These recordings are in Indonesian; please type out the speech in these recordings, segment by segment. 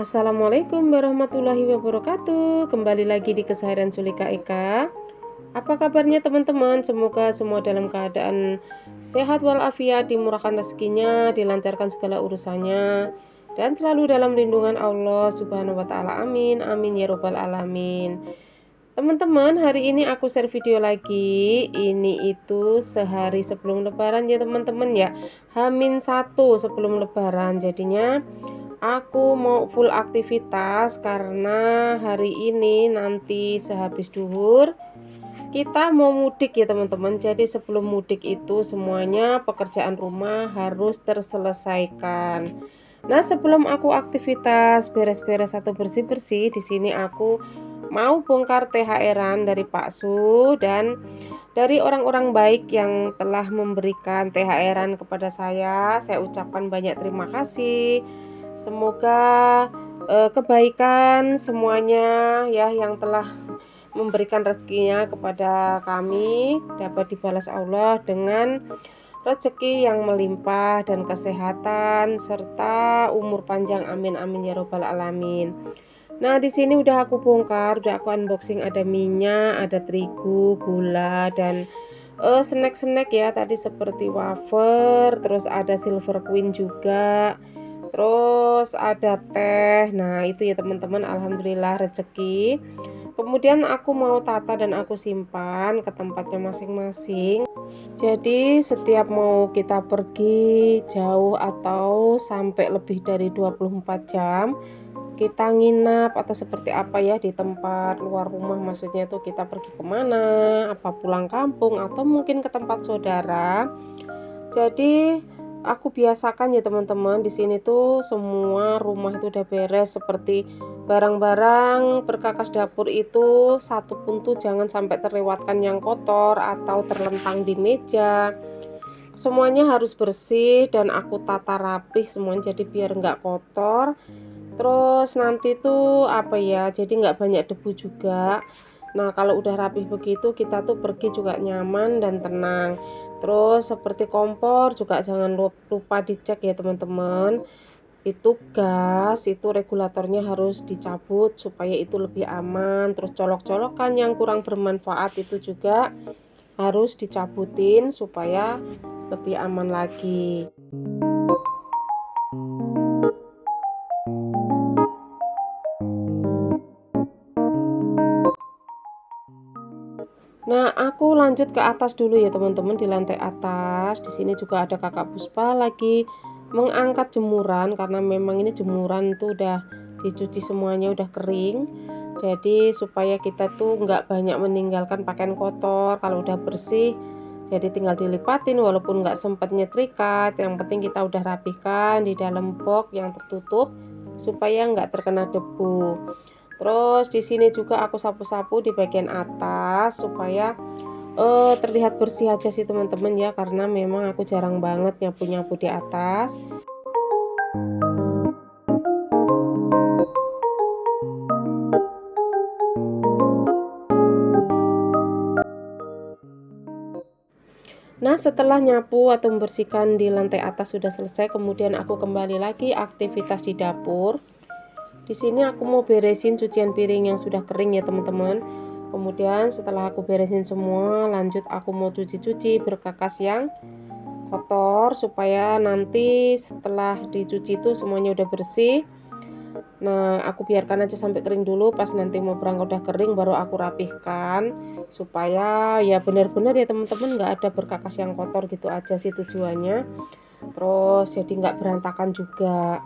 Assalamualaikum warahmatullahi wabarakatuh. Kembali lagi di Keseharian Sulika Eka. Apa kabarnya teman-teman? Semoga semua dalam keadaan sehat walafiat, dimurahkan rezekinya, dilancarkan segala urusannya, dan selalu dalam lindungan Allah Subhanahu wa taala. Amin. Amin ya robbal alamin. Teman-teman, hari ini aku share video lagi. Ini itu sehari sebelum lebaran ya teman-teman ya. H-1 sebelum lebaran. Jadinya aku mau full aktivitas karena hari ini nanti sehabis duhur kita mau mudik ya teman-teman. Jadi sebelum mudik itu semuanya pekerjaan rumah harus terselesaikan. Nah, sebelum aku aktivitas beres-beres atau bersih-bersih, di sini aku mau bongkar THR-an dari Pak Su dan dari orang-orang baik yang telah memberikan THR-an kepada saya. Saya ucapkan banyak terima kasih. Semoga kebaikan semuanya ya yang telah memberikan rezekinya kepada kami dapat dibalas Allah dengan rezeki yang melimpah dan kesehatan serta umur panjang. Amin amin ya robbal alamin. Nah, di sini udah aku bongkar, udah aku unboxing, ada minyak, ada terigu, gula, dan snack-snack ya tadi seperti wafer, terus ada silver queen juga. Terus ada teh. Nah, itu ya teman-teman, alhamdulillah rezeki. Kemudian aku mau tata dan aku simpan ke tempatnya masing-masing. Jadi setiap mau kita pergi jauh atau sampai lebih dari 24 jam, kita nginap atau seperti apa ya di tempat luar rumah, maksudnya tuh kita pergi kemana, apa pulang kampung atau mungkin ke tempat saudara. Jadi aku biasakan ya teman-teman, di sini tuh semua rumah itu udah beres, seperti barang-barang berkakas dapur itu satu pun tuh jangan sampai terlewatkan yang kotor atau terlentang di meja. Semuanya harus bersih dan aku tata rapih semuanya jadi biar nggak kotor. Terus nanti tuh apa ya, jadi nggak banyak debu juga. Nah, kalau udah rapih begitu kita tuh pergi juga nyaman dan tenang. Terus seperti kompor juga jangan lupa dicek ya teman-teman. Itu gas, itu regulatornya harus dicabut supaya itu lebih aman. Terus colok-colokan yang kurang bermanfaat itu juga harus dicabutin supaya lebih aman lagi. Nah, aku lanjut ke atas dulu ya teman-teman, di lantai atas. Di sini juga ada Kakak Puspa lagi mengangkat jemuran karena memang ini jemuran tuh udah dicuci semuanya, udah kering. Jadi supaya kita tuh nggak banyak meninggalkan pakaian kotor. Kalau udah bersih, jadi tinggal dilipatin walaupun nggak sempat nyetrika. Yang penting kita udah rapihkan di dalam box yang tertutup supaya nggak terkena debu. Terus di sini juga aku sapu-sapu di bagian atas supaya terlihat bersih aja sih teman-teman ya, karena memang aku jarang banget nyapu-nyapu di atas. Nah, setelah nyapu atau membersihkan di lantai atas sudah selesai, kemudian aku kembali lagi aktivitas di dapur. Di sini aku mau beresin cucian piring yang sudah kering ya teman-teman. Kemudian setelah aku beresin semua, lanjut aku mau cuci-cuci berkakas yang kotor supaya nanti setelah dicuci itu semuanya udah bersih. Nah, aku biarkan aja sampai kering dulu, pas nanti mau berangkat udah kering baru aku rapihkan supaya ya benar-benar ya teman-teman nggak ada berkakas yang kotor gitu aja sih tujuannya. Terus jadi nggak berantakan juga.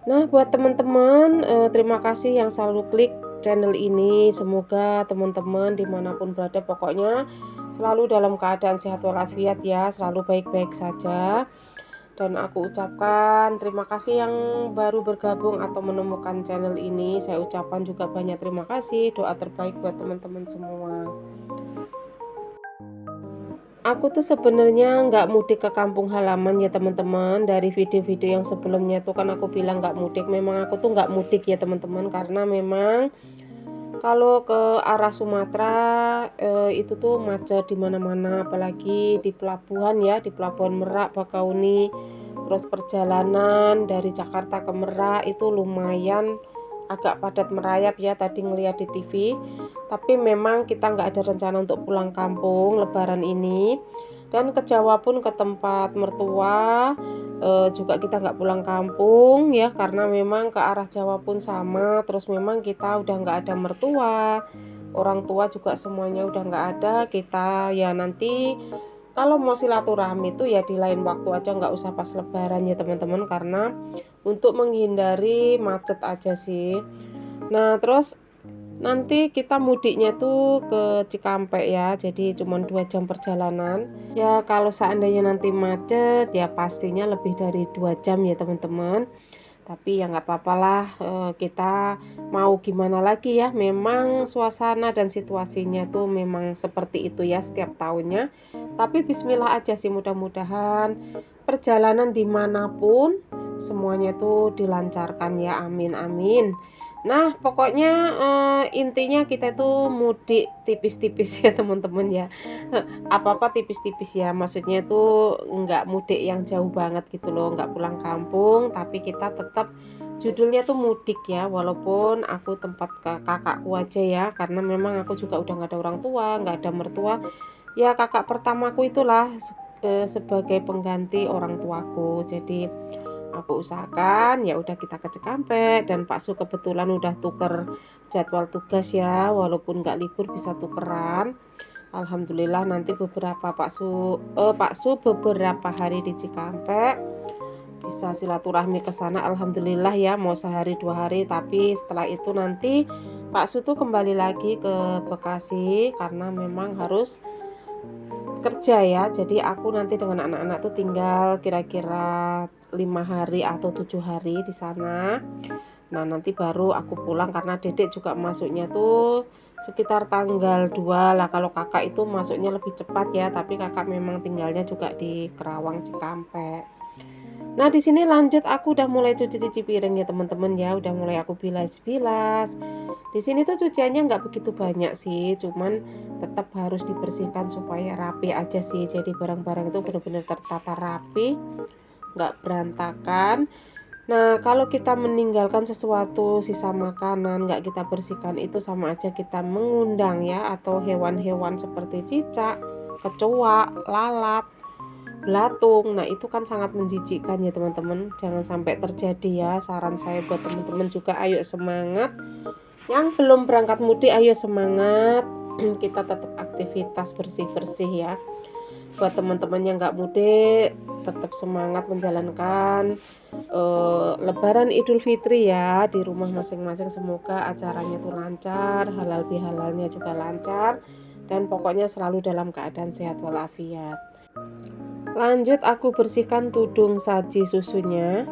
Nah, buat teman-teman terima kasih yang selalu klik channel ini. Semoga teman-teman dimanapun berada pokoknya selalu dalam keadaan sehat walafiat ya, selalu baik-baik saja. Dan aku ucapkan terima kasih yang baru bergabung atau menemukan channel ini. Saya ucapkan juga banyak terima kasih, doa terbaik buat teman-teman semua. Aku tuh sebenarnya nggak mudik ke kampung halaman ya teman-teman. Dari video-video yang sebelumnya tuh kan aku bilang nggak mudik. Memang aku tuh nggak mudik ya teman-teman, karena memang kalau ke arah Sumatera itu tuh macet di mana-mana, apalagi di pelabuhan ya, di Pelabuhan Merak, Bakauni. Terus perjalanan dari Jakarta ke Merak itu lumayan agak padat merayap ya, tadi ngeliat di TV. Tapi memang kita nggak ada rencana untuk pulang kampung Lebaran ini. Dan ke Jawa pun ke tempat mertua juga kita nggak pulang kampung ya, karena memang ke arah Jawa pun sama. Terus memang kita udah nggak ada mertua, orang tua juga semuanya udah nggak ada. Kita ya nanti kalau mau silaturahmi itu ya di lain waktu aja, nggak usah pas Lebaran ya teman-teman, karena untuk menghindari macet aja sih. Nah terus nanti kita mudiknya tuh ke Cikampek ya, jadi cuma 2 jam perjalanan. Ya kalau seandainya nanti macet ya pastinya lebih dari 2 jam ya teman-teman. Tapi ya nggak apa-apa lah, kita mau gimana lagi ya. Memang suasana dan situasinya tuh memang seperti itu ya setiap tahunnya. Tapi bismillah aja sih, mudah-mudahan perjalanan dimanapun semuanya tuh dilancarkan ya, amin amin. Nah pokoknya intinya kita tuh mudik tipis-tipis ya teman-teman ya. Apa-apa tipis-tipis ya, maksudnya tuh nggak mudik yang jauh banget gitu loh, nggak pulang kampung, tapi kita tetap judulnya tuh mudik ya, walaupun aku tempat ke kakakku aja ya, karena memang aku juga udah nggak ada orang tua, nggak ada mertua ya. Kakak pertamaku itulah sebagai pengganti orang tuaku, jadi aku usahakan ya udah kita ke Cikampek. Dan Pak Su kebetulan udah tuker jadwal tugas ya, walaupun nggak libur bisa tukeran. Alhamdulillah nanti Pak Su beberapa hari di Cikampek, bisa silaturahmi ke sana. Alhamdulillah ya, mau sehari 2 hari, tapi setelah itu nanti Pak Su tuh kembali lagi ke Bekasi karena memang harus kerja ya. Jadi aku nanti dengan anak-anak tuh tinggal kira-kira 5 hari atau 7 hari di sana. Nah nanti baru aku pulang, karena dedek juga masuknya tuh sekitar tanggal 2 lah. Kalau kakak itu masuknya lebih cepat ya, tapi kakak memang tinggalnya juga di Kerawang Cikampek. Nah di sini lanjut aku udah mulai cuci piring ya teman-teman ya, udah mulai aku bilas-bilas. Di sini tuh cuciannya nggak begitu banyak sih, cuman tetap harus dibersihkan supaya rapi aja sih. Jadi barang-barang itu benar-benar tertata rapi, nggak berantakan. Nah kalau kita meninggalkan sesuatu sisa makanan nggak kita bersihkan, itu sama aja kita mengundang ya, atau hewan-hewan seperti cicak, kecoa, lalat, belatung. Nah itu kan sangat menjijikkan ya teman-teman, jangan sampai terjadi ya. Saran saya buat teman-teman juga, ayo semangat. Yang belum berangkat mudik ayo semangat, kita tetap aktivitas bersih-bersih ya. Buat teman-teman yang nggak mudik, tetap semangat menjalankan Lebaran Idul Fitri ya di rumah masing-masing. Semoga acaranya tuh lancar, halal bihalalnya juga lancar, dan pokoknya selalu dalam keadaan sehat walafiat. Lanjut aku bersihkan tudung saji susunya.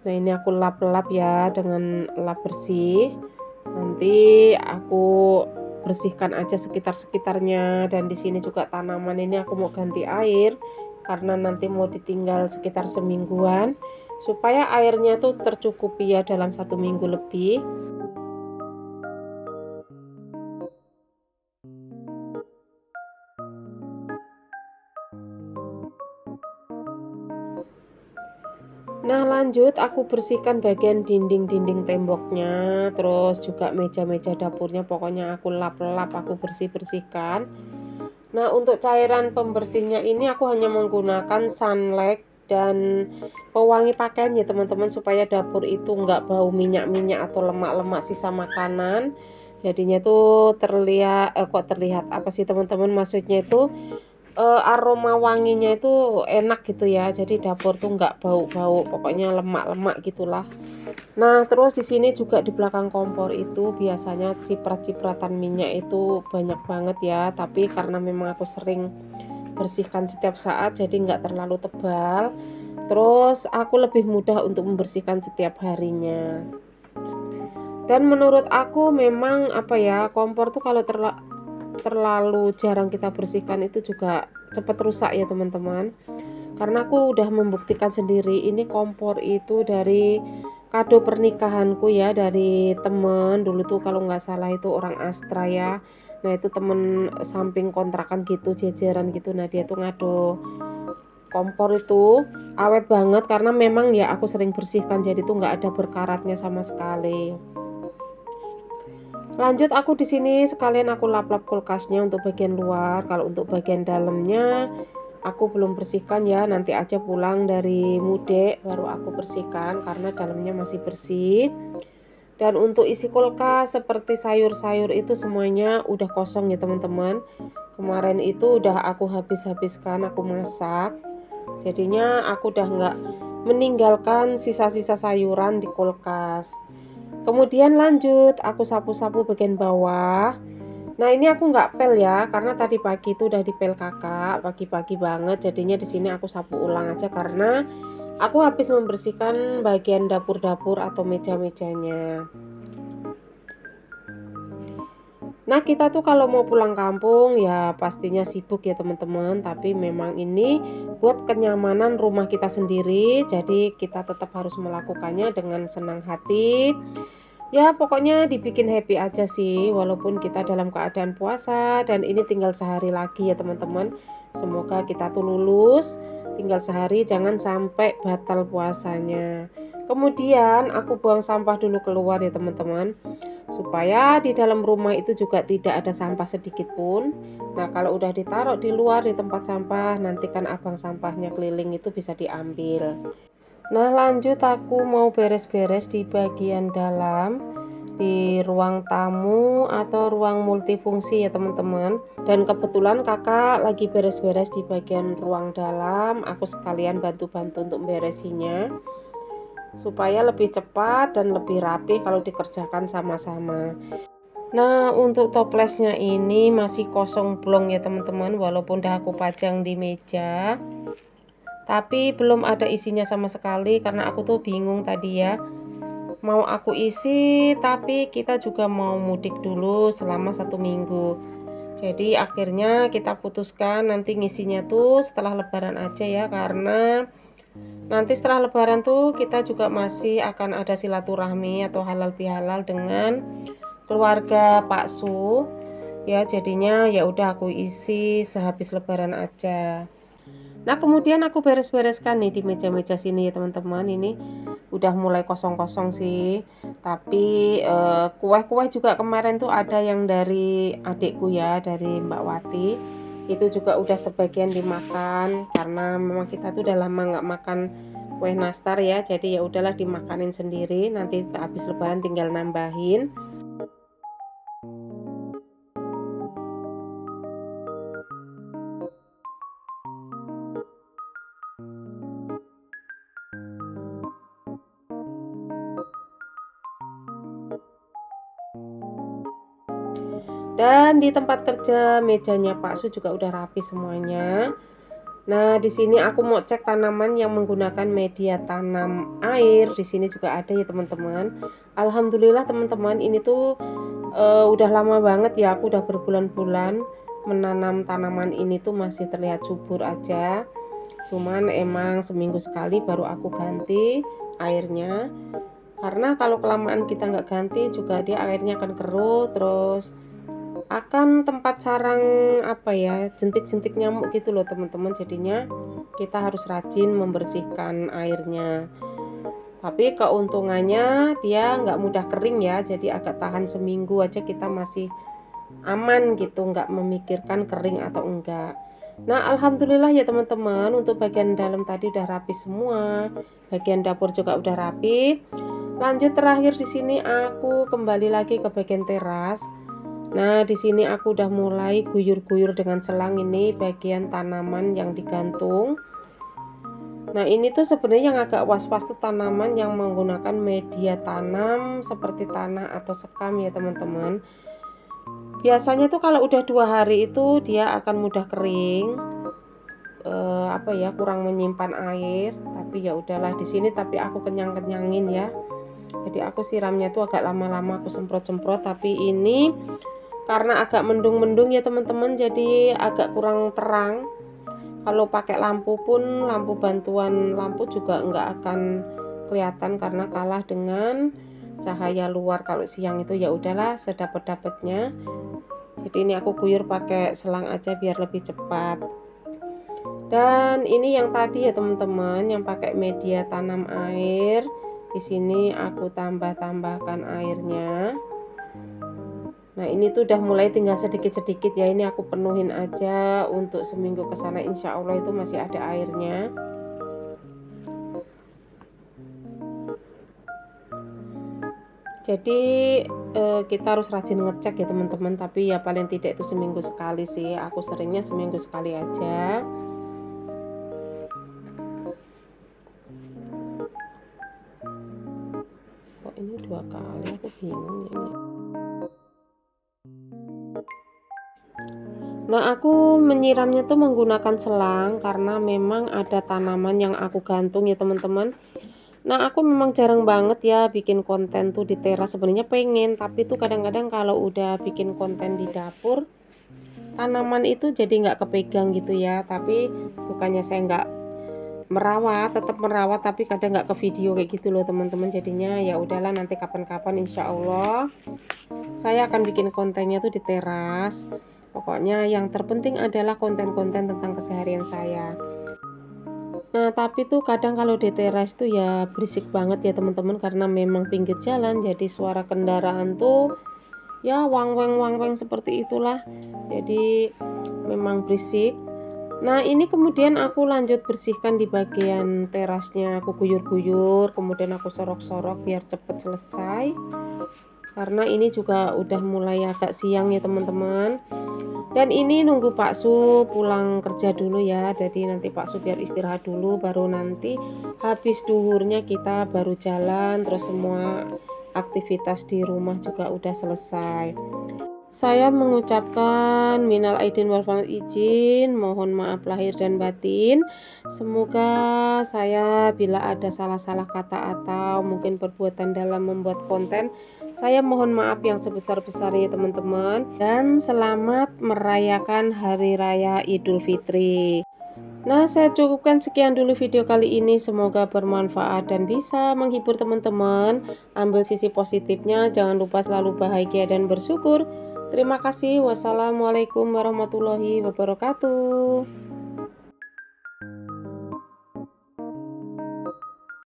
Nah ini aku lap-lap ya dengan lap bersih. Nanti aku bersihkan aja sekitar-sekitarnya. Dan di sini juga tanaman ini aku mau ganti air, karena nanti mau ditinggal sekitar semingguan, supaya airnya tuh tercukupi ya dalam 1 minggu lebih. Nah lanjut aku bersihkan bagian dinding-dinding temboknya, terus juga meja-meja dapurnya, pokoknya aku lap-lap, aku bersih-bersihkan. Nah untuk cairan pembersihnya ini aku hanya menggunakan sunlight dan pewangi pakaian ya teman-teman, supaya dapur itu nggak bau minyak-minyak atau lemak-lemak sisa makanan. Jadinya tuh terlihat apa sih teman-teman, maksudnya itu aroma wanginya itu enak gitu ya. Jadi dapur tuh nggak bau-bau, pokoknya lemak-lemak gitulah. Nah, terus di sini juga di belakang kompor itu biasanya ciprat-cipratan minyak itu banyak banget ya. Tapi karena memang aku sering bersihkan setiap saat, jadi nggak terlalu tebal. Terus aku lebih mudah untuk membersihkan setiap harinya. Dan menurut aku memang apa ya, kompor tuh kalau terlalu jarang kita bersihkan itu juga cepat rusak ya teman-teman. Karena aku udah membuktikan sendiri, ini kompor itu dari kado pernikahanku ya, dari temen dulu tuh, kalau nggak salah itu orang Astra ya. Nah itu temen samping kontrakan gitu, jejeran gitu. Nah dia tuh ngado kompor itu awet banget karena memang ya aku sering bersihkan, jadi tuh nggak ada berkaratnya sama sekali. Lanjut, aku di sini sekalian aku lap-lap kulkasnya untuk bagian luar. Kalau untuk bagian dalamnya aku belum bersihkan ya, nanti aja pulang dari mudik baru aku bersihkan karena dalamnya masih bersih. Dan untuk isi kulkas seperti sayur-sayur itu semuanya udah kosong ya teman-teman. Kemarin itu udah aku habiskan, aku masak. Jadinya aku udah nggak meninggalkan sisa-sisa sayuran di kulkas. Kemudian lanjut, aku sapu-sapu bagian bawah. Nah ini aku nggak pel ya, karena tadi pagi itu udah dipel kakak, pagi-pagi banget. Jadinya di sini aku sapu ulang aja karena aku habis membersihkan bagian dapur-dapur atau meja-mejanya. Nah kita tuh kalau mau pulang kampung ya pastinya sibuk ya teman-teman. Tapi memang ini buat kenyamanan rumah kita sendiri, jadi kita tetap harus melakukannya dengan senang hati. Ya pokoknya dibikin happy aja sih, walaupun kita dalam keadaan puasa dan ini tinggal sehari lagi ya teman-teman. Semoga kita tuh lulus, tinggal sehari jangan sampai batal puasanya. Kemudian aku buang sampah dulu keluar ya teman-teman, supaya di dalam rumah itu juga tidak ada sampah sedikit pun. Nah kalau udah ditaruh di luar di tempat sampah, nanti kan abang sampahnya keliling itu bisa diambil. Nah lanjut, aku mau beres-beres di bagian dalam, di ruang tamu atau ruang multifungsi ya teman-teman. Dan kebetulan kakak lagi beres-beres di bagian ruang dalam, aku sekalian bantu-bantu untuk beresinya supaya lebih cepat dan lebih rapi kalau dikerjakan sama-sama. Nah untuk toplesnya ini masih kosong blong ya teman-teman, walaupun udah aku pajang di meja, tapi belum ada isinya sama sekali karena aku tuh bingung tadi ya, mau aku isi tapi kita juga mau mudik dulu selama 1 minggu. Jadi akhirnya kita putuskan nanti ngisinya tuh setelah lebaran aja ya, karena nanti setelah lebaran tuh kita juga masih akan ada silaturahmi atau halal bihalal dengan keluarga Pak Su ya. Jadinya ya udah aku isi sehabis lebaran aja. Nah kemudian aku beres-bereskan nih di meja-meja sini ya teman-teman. Ini udah mulai kosong-kosong sih, tapi kue-kue juga kemarin tuh ada yang dari adikku ya, dari Mbak Wati. Itu juga udah sebagian dimakan karena memang kita tuh udah lama nggak makan kue nastar ya, jadi ya udahlah dimakanin sendiri, nanti habis lebaran tinggal nambahin. Dan di tempat kerja mejanya Pak Su juga udah rapi semuanya. Nah, di sini aku mau cek tanaman yang menggunakan media tanam air. Di sini juga ada ya teman-teman. Alhamdulillah teman-teman, ini tuh udah lama banget ya, aku udah berbulan-bulan menanam tanaman ini tuh masih terlihat subur aja. Cuman emang seminggu sekali baru aku ganti airnya. Karena kalau kelamaan kita nggak ganti juga dia airnya akan keruh, terus akan tempat sarang apa ya, jentik-jentik nyamuk gitu loh teman-teman. Jadinya kita harus rajin membersihkan airnya. Tapi keuntungannya dia nggak mudah kering ya, jadi agak tahan seminggu aja kita masih aman gitu, nggak memikirkan kering atau enggak. Nah alhamdulillah ya teman-teman, untuk bagian dalam tadi udah rapi semua, bagian dapur juga udah rapi. Lanjut terakhir di sini aku kembali lagi ke bagian teras. Nah, di sini aku udah mulai guyur-guyur dengan selang ini bagian tanaman yang digantung. Nah, ini tuh sebenarnya yang agak was-was tuh tanaman yang menggunakan media tanam seperti tanah atau sekam ya teman-teman. Biasanya tuh kalau udah 2 hari itu dia akan mudah kering, kurang menyimpan air. Tapi ya udahlah di sini, tapi aku kenyang-kenyangin ya. Jadi aku siramnya tuh agak lama-lama aku semprot-semprot, tapi ini karena agak mendung-mendung ya teman-teman, jadi agak kurang terang. Kalau pakai lampu pun, lampu bantuan lampu juga nggak akan kelihatan karena kalah dengan cahaya luar. Kalau siang itu ya udahlah sedapat-dapatnya. Jadi ini aku guyur pakai selang aja biar lebih cepat. Dan ini yang tadi ya teman-teman, yang pakai media tanam air. Di sini aku tambahkan airnya. Nah, ini tuh udah mulai tinggal sedikit-sedikit ya. Ini aku penuhin aja untuk seminggu ke sana, insya Allah itu masih ada airnya. Jadi kita harus rajin ngecek ya teman-teman. Tapi ya paling tidak itu seminggu sekali sih. Aku seringnya seminggu sekali aja. Kok ini 2 kali, aku bingung ya. Nah, aku menyiramnya tuh menggunakan selang karena memang ada tanaman yang aku gantung ya teman-teman. Nah, aku memang jarang banget ya bikin konten tuh di teras. Sebenarnya pengen, tapi tuh kadang-kadang kalau udah bikin konten di dapur, tanaman itu jadi nggak kepegang gitu ya. Tapi bukannya saya nggak merawat, tetap merawat, tapi kadang nggak ke video kayak gitu loh teman-teman. Jadinya ya udahlah, nanti kapan-kapan insya Allah saya akan bikin kontennya tuh di teras. Pokoknya yang terpenting adalah konten-konten tentang keseharian saya. Nah, tapi tuh kadang kalau di teras tuh ya berisik banget ya teman-teman, karena memang pinggir jalan, jadi suara kendaraan tuh ya wang-weng seperti itulah. Jadi memang berisik. Nah, ini kemudian aku lanjut bersihkan di bagian terasnya. Aku guyur-guyur, kemudian aku sorok-sorok biar cepet selesai. Karena ini juga udah mulai agak siang ya teman-teman. Dan ini nunggu Pak Su pulang kerja dulu ya. Jadi nanti Pak Su biar istirahat dulu, baru nanti habis duhurnya kita baru jalan. Terus semua aktivitas di rumah juga udah selesai. Saya mengucapkan minal aidin wal faizin izin, mohon maaf lahir dan batin. Semoga saya bila ada salah-salah kata atau mungkin perbuatan dalam membuat konten, saya mohon maaf yang sebesar-besarnya teman-teman. Dan selamat merayakan Hari Raya Idul Fitri. Nah, saya cukupkan sekian dulu video kali ini. Semoga bermanfaat dan bisa menghibur teman-teman. Ambil sisi positifnya, jangan lupa selalu bahagia dan bersyukur. Terima kasih. Wassalamualaikum warahmatullahi wabarakatuh.